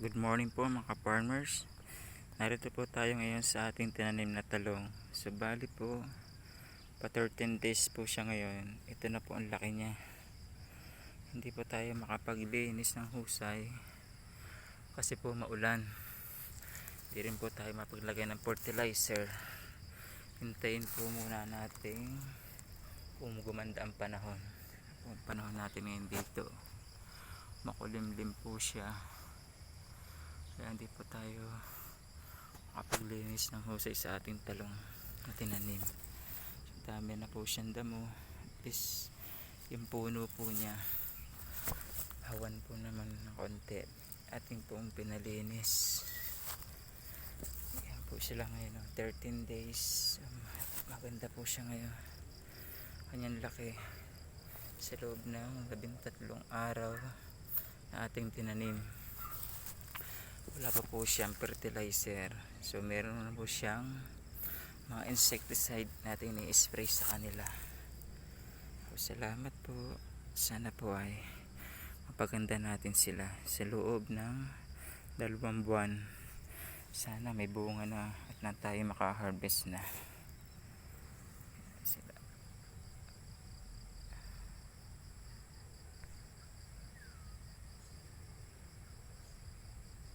Good morning po mga farmers. Narito po tayo ngayon sa ating tinanim na talong. So bali po, pa 13 days po siya ngayon. Ito na po ang laki niya. Hindi po tayo makapaglinis ng husay kasi po maulan. Hindi rin po tayo mapaglagay ng fertilizer. Hintayin po muna natin kung gumanda ang panahon. Ang panahon natin ngayon dito, makulimlim po siya. Kaya hindi po tayo makapaglinis ng husay sa ating talong na tinanim. So, dami na po siyang damo. At least yung puno po niya, hawan po naman ng konti. Ating pong pinalinis. Yan po sila ngayon, 13 days. Maganda po siya ngayon. Kanyang laki sa loob ng 13 araw na ating tinanim. Wala pa po siyang fertilizer, so meron na po siyang mga insecticide natin i-spray sa kanila. So, salamat po. Sana po ay mapaganda natin sila sa loob ng 2 buwan. Sana may bunga na at na tayo maka-harvest na.